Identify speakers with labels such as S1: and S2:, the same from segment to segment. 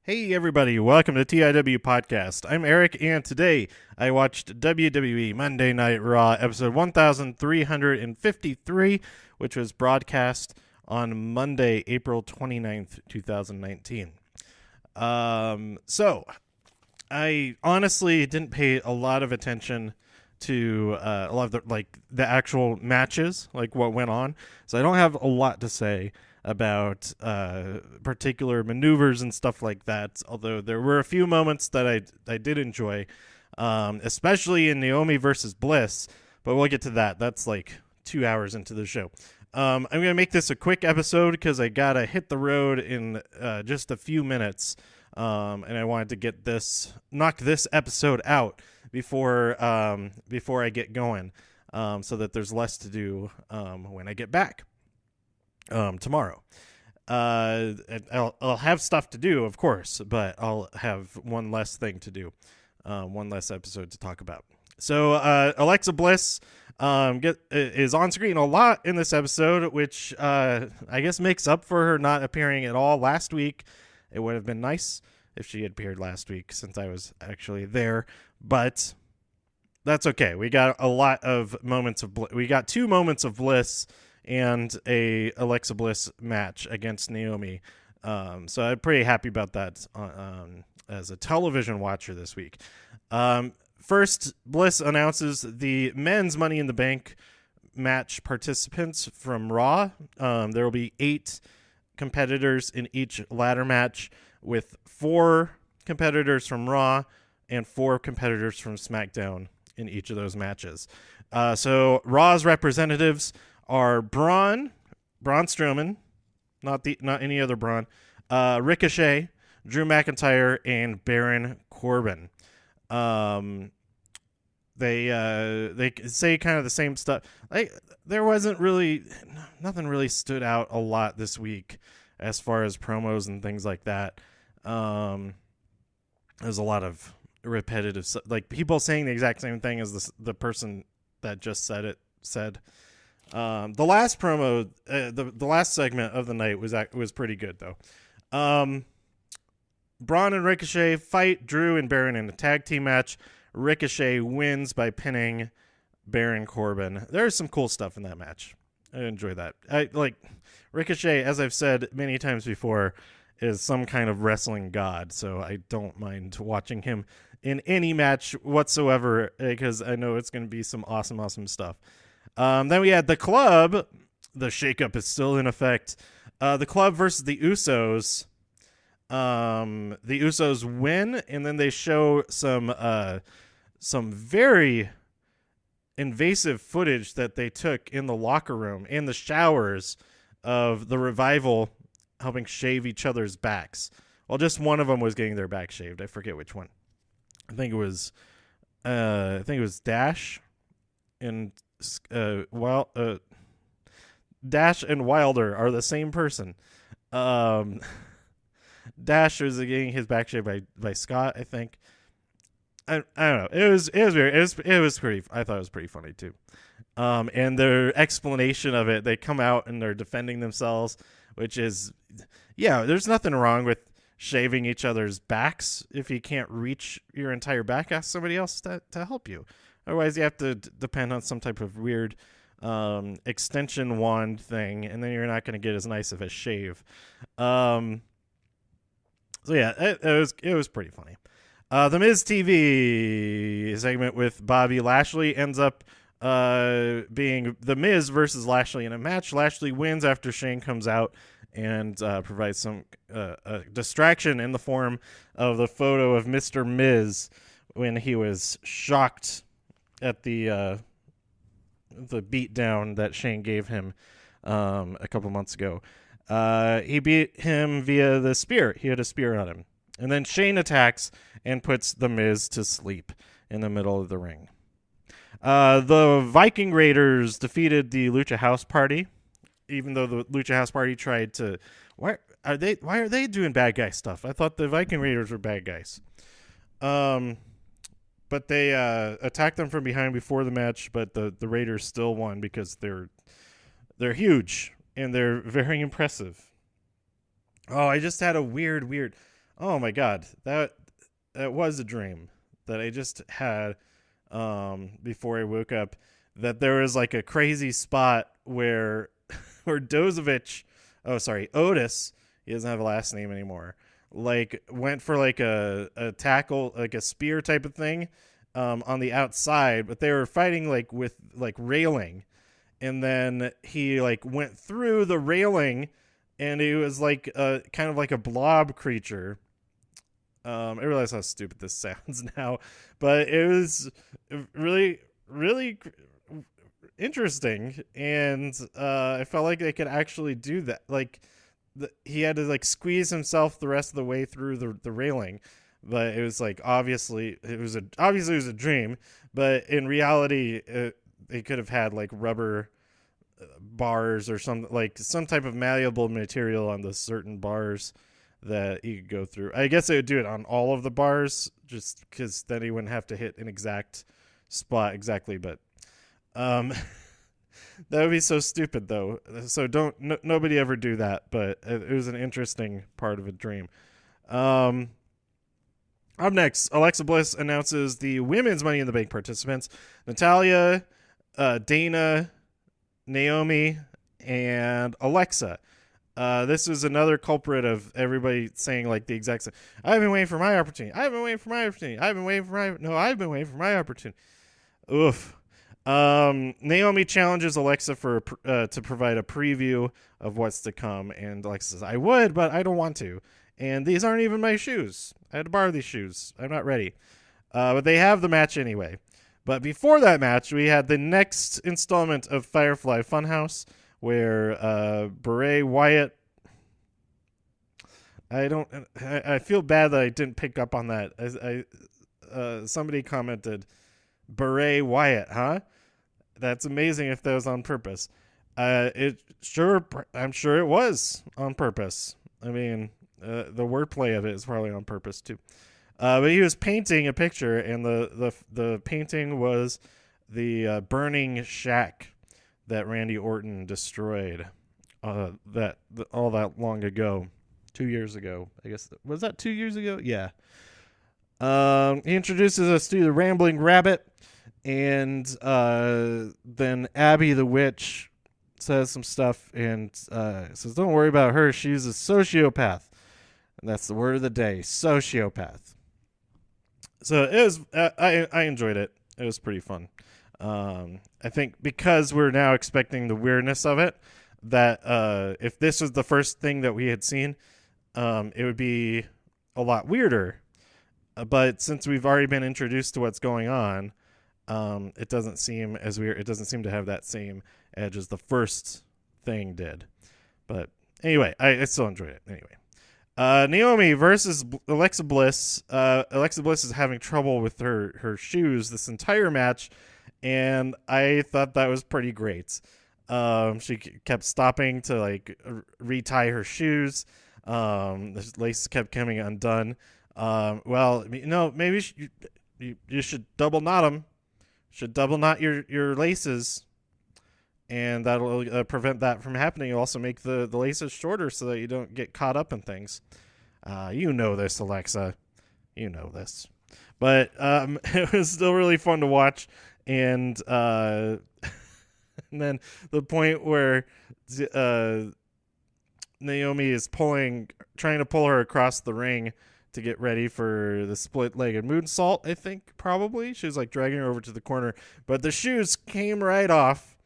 S1: Hey everybody, welcome to TIW Podcast. I'm Eric, and today I watched WWE Monday Night Raw episode 1353, which was broadcast on Monday, April 29th, 2019. So I honestly didn't pay a lot of attention to a lot of the actual matches, like what went on. So I don't have a lot to say about particular maneuvers and stuff like that. Although there were a few moments that I did enjoy, especially in Naomi versus Bliss. But we'll get to that. That's like 2 hours into the show. I'm gonna make this a quick episode because I gotta hit the road in just a few minutes. And I wanted to knock this episode out before I get going, so that there's less to do when I get back tomorrow. I'll have stuff to do, of course, but I'll have one less thing to do, one less episode to talk about. So Alexa Bliss is on screen a lot in this episode, which I guess makes up for her not appearing at all last week. It would have been nice if she had appeared last week since I was actually there, but that's okay. We got a lot of moments of we got 2 moments of bliss and a Alexa Bliss match against Naomi. So I'm pretty happy about that as a television watcher this week. First, Bliss announces the men's Money in the Bank match participants from Raw. There will be 8 competitors in each ladder match, with 4 competitors from Raw and 4 competitors from SmackDown in each of those matches. So Raw's representatives are Braun Strowman, not any other Braun, Ricochet, Drew McIntyre, and Baron Corbin. They say kind of the same stuff. There wasn't really nothing really stood out a lot this week as far as promos and things like that. There's a lot of repetitive stuff, like people saying the exact same thing as the person that just said. The last promo, the last segment of the night was pretty good though. Braun and Ricochet fight Drew and Baron in a tag team match. Ricochet wins by pinning Baron Corbin. There's some cool stuff in that match. I enjoy that. I like Ricochet, as I've said many times before, is some kind of wrestling god, so I don't mind watching him in any match whatsoever because I know it's going to be some awesome stuff. Then we had the Club. The shakeup is still in effect. The Club versus the Usos. The Usos win, and then they show some very invasive footage that they took in the locker room, in the showers, of the Revival helping shave each other's backs. Well, just one of them was getting their back shaved. I forget which one. I think it was Dash and Dash and Wilder are the same person. Dash was getting his back shaved by Scott, I think. I don't know. It was weird. It was pretty. I thought it was pretty funny too. And their explanation of it, they come out and they're defending themselves, which is, yeah, there's nothing wrong with shaving each other's backs. If you can't reach your entire back, ask somebody else to help you. Otherwise, you have to depend on some type of weird extension wand thing, and then you're not going to get as nice of a shave. So yeah, it was pretty funny. The Miz TV segment with Bobby Lashley ends up being The Miz versus Lashley in a match. Lashley wins after Shane comes out and provides some distraction in the form of the photo of Mr. Miz when he was shocked at the beatdown that Shane gave him a couple months ago. He beat him via the spear. He had a spear on him. And then Shane attacks and puts The Miz to sleep in the middle of the ring. The Viking Raiders defeated the Lucha House Party, even though the Lucha House Party tried to... Why are they doing bad guy stuff? I thought the Viking Raiders were bad guys. But they attacked them from behind before the match, but the Raiders still won because they're huge and they're very impressive. Oh, I just had a weird Oh my god, that was a dream that I just had before I woke up. That there was like a crazy spot where Dozovich, oh sorry, Otis, he doesn't have a last name anymore. Like went for like a tackle, like a spear type of thing, on the outside, but they were fighting like with like railing, and then he like went through the railing, and it was like a kind of like a blob creature. I realize how stupid this sounds now, but it was really, really interesting, and I felt like they could actually do that. Like, he had to like squeeze himself the rest of the way through the railing, but it was like obviously it was a dream, but in reality, they could have had like rubber bars or some type of malleable material on the certain bars that he could go through. I guess they would do it on all of the bars, just because then he wouldn't have to hit an exact spot exactly. But that would be so stupid, though. So nobody ever do that. But it was an interesting part of a dream. Up next, Alexa Bliss announces the women's Money in the Bank participants: Natalya, Dana, Naomi, and Alexa. This is another culprit of everybody saying like the exact same. I've been waiting for my opportunity. I've been waiting for my opportunity. I've been waiting for my opportunity. Oof. Naomi challenges Alexa to provide a preview of what's to come, and Alexa says, "I would, but I don't want to. And these aren't even my shoes. I had to borrow these shoes. I'm not ready." But they have the match anyway. But before that match, we had the next installment of Firefly Funhouse, where Beret Wyatt. I feel bad that I didn't pick up on that. Somebody commented, Beret Wyatt, huh? That's amazing if that was on purpose. I'm sure it was on purpose. I mean, the wordplay of it is probably on purpose too. But he was painting a picture, and the painting was the burning shack that Randy Orton destroyed all that long ago, 2 years ago. I guess, was that 2 years ago? Yeah. He introduces us to the Rambling Rabbit, and then Abby the Witch says some stuff and says, "Don't worry about her. She's a sociopath." And that's the word of the day, sociopath. So it was. I enjoyed it. It was pretty fun. I think because we're now expecting the weirdness of it, that if this was the first thing that we had seen, it would be a lot weirder. But since we've already been introduced to what's going on, it doesn't seem as weird. It doesn't seem to have that same edge as the first thing did. But anyway, I still enjoyed it. Anyway. Naomi versus Alexa Bliss. Alexa Bliss is having trouble with her shoes this entire match, and I thought that was pretty great. She kept stopping to like retie her shoes. The laces kept coming undone. Well, maybe you should double knot them. Should double knot your laces, and that'll prevent that from happening. It'll also make the laces shorter so that you don't get caught up in things. You know this, Alexa. You know this. But it was still really fun to watch. And, and then the point where Naomi is trying to pull her across the ring to get ready for the split-legged moonsault, I think, probably. She was like dragging her over to the corner. But the shoes came right off.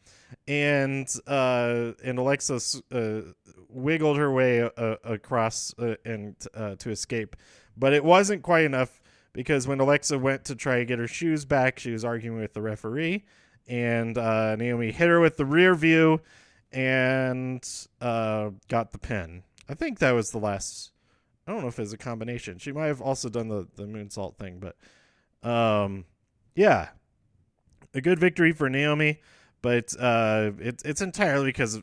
S1: And Alexa wiggled her way across and to escape, but it wasn't quite enough, because when Alexa went to try to get her shoes back, she was arguing with the referee, and Naomi hit her with the rear view and got the pin. I think that was the last. I don't know if it was a combination. She might have also done the moonsault thing, but yeah, a good victory for Naomi. But it's entirely because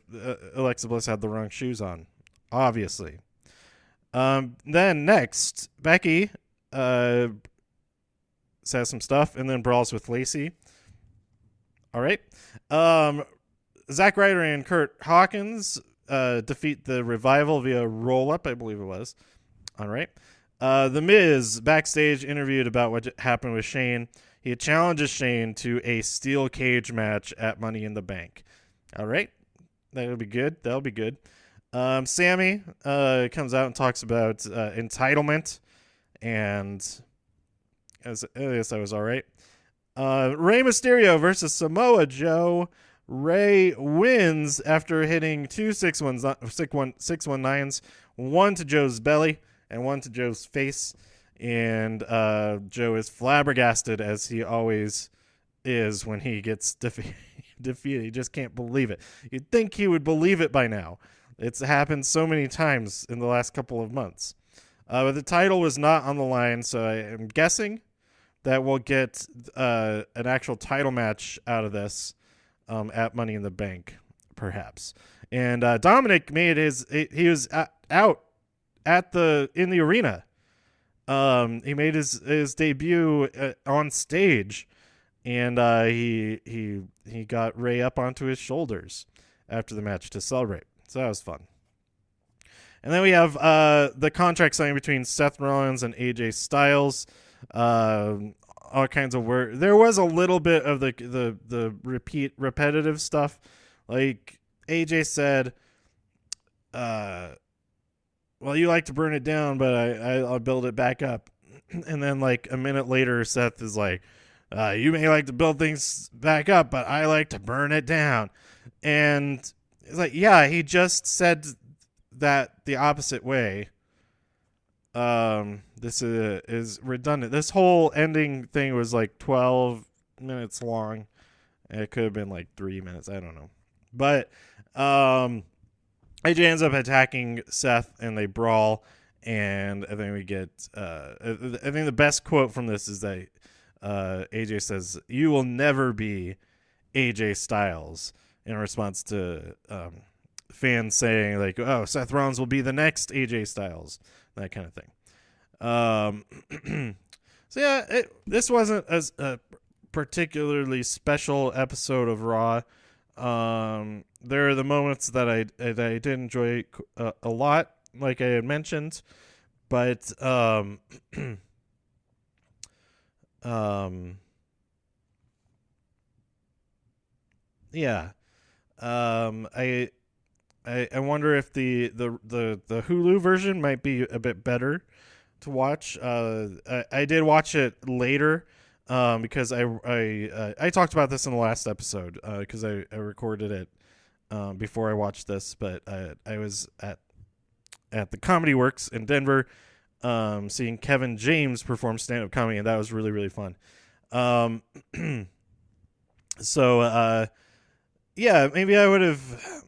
S1: Alexa Bliss had the wrong shoes on, obviously. Then next, Becky says some stuff and then brawls with Lacey. All right. Zack Ryder and Kurt Hawkins defeat the Revival via roll-up, I believe it was. All right. The Miz backstage interviewed about what happened with Shane. He challenges Shane to a steel cage match at Money in the Bank. All right, that'll be good. Sammy comes out and talks about entitlement, and I guess that was all right. Rey Mysterio versus Samoa Joe. Rey wins after hitting two 619s, one to Joe's belly and one to Joe's face. And Joe is flabbergasted, as he always is when he gets defeated. He just can't believe it. You'd think he would believe it by now. It's happened so many times in the last couple of months. But the title was not on the line, so I am guessing that we'll get an actual title match out of this at Money in the Bank, perhaps. And Dominic made he was out in the arena. He made his debut on stage, and he got Rey up onto his shoulders after the match to celebrate. So that was fun. And then we have the contract signing between Seth Rollins and AJ Styles. All kinds of work. There was a little bit of the repetitive stuff. Like AJ said, well, you like to burn it down, but I'll build it back up. And then like a minute later, Seth is like, you may like to build things back up, but I like to burn it down. And it's like, yeah, he just said that the opposite way. This is redundant. This whole ending thing was like 12 minutes long. It could have been like 3 minutes. I don't know. But AJ ends up attacking Seth, and they brawl. And I think we get I think the best quote from this is that AJ says, "You will never be AJ Styles," in response to fans saying like, "Oh, Seth Rollins will be the next AJ Styles," that kind of thing. So yeah, this wasn't a particularly special episode of Raw. There are the moments that I did enjoy a lot, like I had mentioned, but yeah. I wonder if the Hulu version might be a bit better to watch. I did watch it later because I talked about this in the last episode because I recorded it before I watched this, but I was at the Comedy Works in Denver seeing Kevin James perform stand-up comedy, and that was really, really fun. So yeah, maybe I would have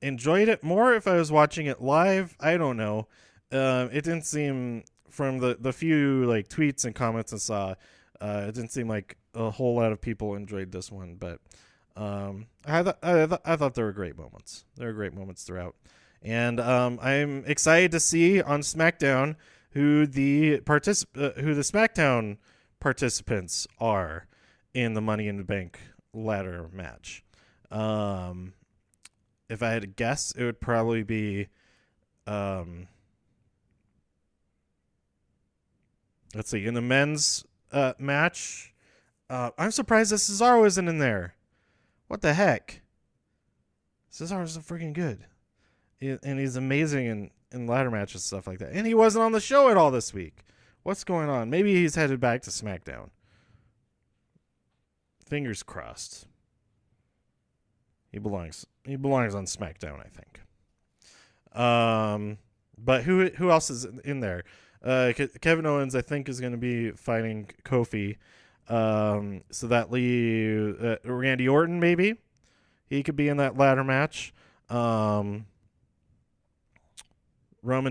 S1: enjoyed it more if I was watching it live. I don't know. It didn't seem, from the few like tweets and comments I saw, it didn't seem like a whole lot of people enjoyed this one. But I thought there were great moments. There were great moments throughout, and I'm excited to see on SmackDown who the SmackDown participants are in the Money in the Bank ladder match. If I had to guess, it would probably be let's see, in the men's match, I'm surprised that Cesaro isn't in there. What the heck? Cesaro's so freaking good. And he's amazing in ladder matches and stuff like that. And he wasn't on the show at all this week. What's going on? Maybe he's headed back to SmackDown. Fingers crossed. He belongs on SmackDown, I think. But who else is in there? Kevin Owens, I think, is going to be fighting Kofi. So that leaves Randy Orton, maybe. He could be in that ladder match. Roman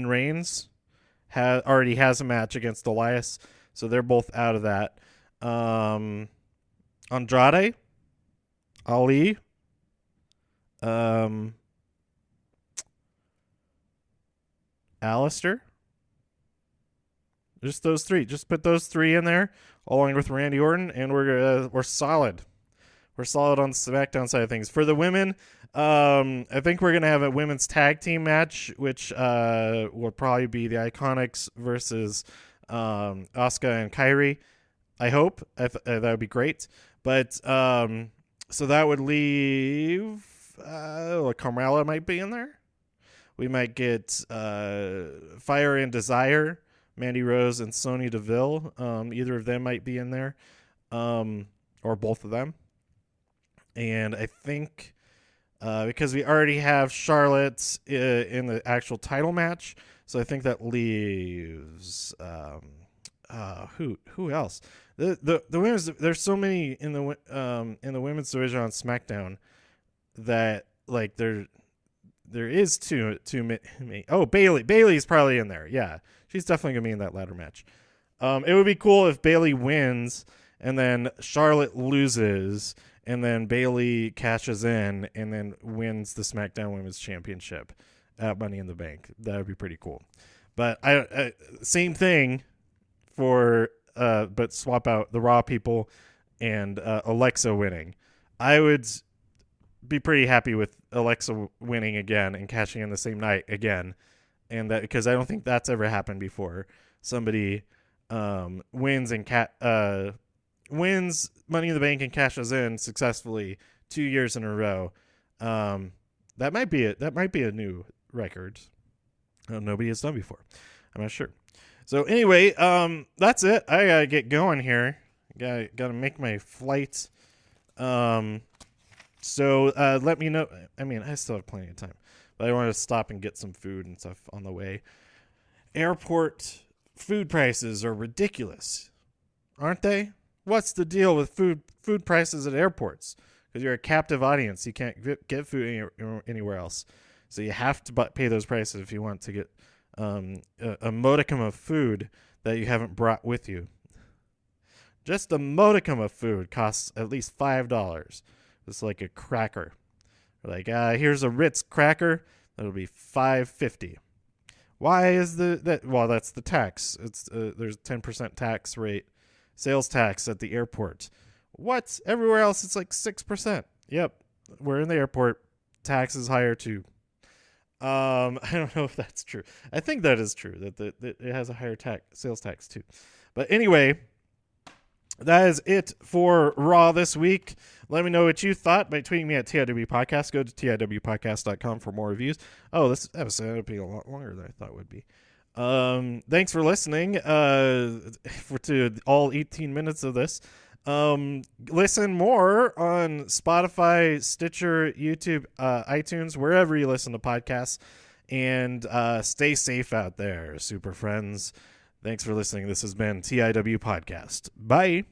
S1: Reigns already has a match against Elias, so they're both out of that. Andrade, Ali, Alistair. Just those three. Just put those three in there, along with Randy Orton, and we're solid. we're solid on the SmackDown side of things. For the women, I think we're gonna have a women's tag team match, which will probably be the Iconics versus Asuka and Kairi. I hope that would be great. But so that would leave Carmella might be in there. We might get Fire and Desire, Mandy Rose and Sonya Deville. Either of them might be in there, or both of them. And I think because we already have Charlotte in the actual title match, so I think that leaves who else? The women's, there's so many in the women's division on SmackDown that like there is too many. Oh, Bayley's probably in there. Yeah, she's definitely gonna be in that ladder match. It would be cool if Bayley wins and then Charlotte loses and then Bayley cashes in and then wins the SmackDown Women's Championship at Money in the Bank. That would be pretty cool. But I same thing for but swap out the Raw people and Alexa winning. I would be pretty happy with Alexa winning again and cashing in the same night again, and that because I don't think that's ever happened before. Somebody wins Money in the Bank and cashes in successfully 2 years in a row. That might be a new record. Nobody has done before. I'm not sure. So anyway, that's it. I gotta get going here. Gotta make my flight. So let me know. I mean, I still have plenty of time, but I want to stop and get some food and stuff on the way. Airport food prices are ridiculous, aren't they? What's the deal with food prices at airports? Because you're a captive audience. You can't get food anywhere else. So you have to pay those prices if you want to get a modicum of food that you haven't brought with you. Just a modicum of food costs at least $5. It's like a cracker. Like, here's a Ritz cracker. That'll be $5.50. Why is that? Well, that's the tax. It's there's 10% tax rate, sales tax at the airport. What? Everywhere else, it's like 6%. Yep, we're in the airport. Tax is higher too. I don't know if that's true. I think that is true. That it has a higher sales tax too. But anyway, that is it for Raw this week. Let me know what you thought by tweeting me at TIW Podcast. Go to TIWpodcast.com for more reviews. Oh, this episode ended up being a lot longer than I thought it would be. Thanks for listening to all 18 minutes of this. Listen more on Spotify, Stitcher, YouTube, iTunes, wherever you listen to podcasts. And stay safe out there, super friends. Thanks for listening. This has been TIW Podcast. Bye.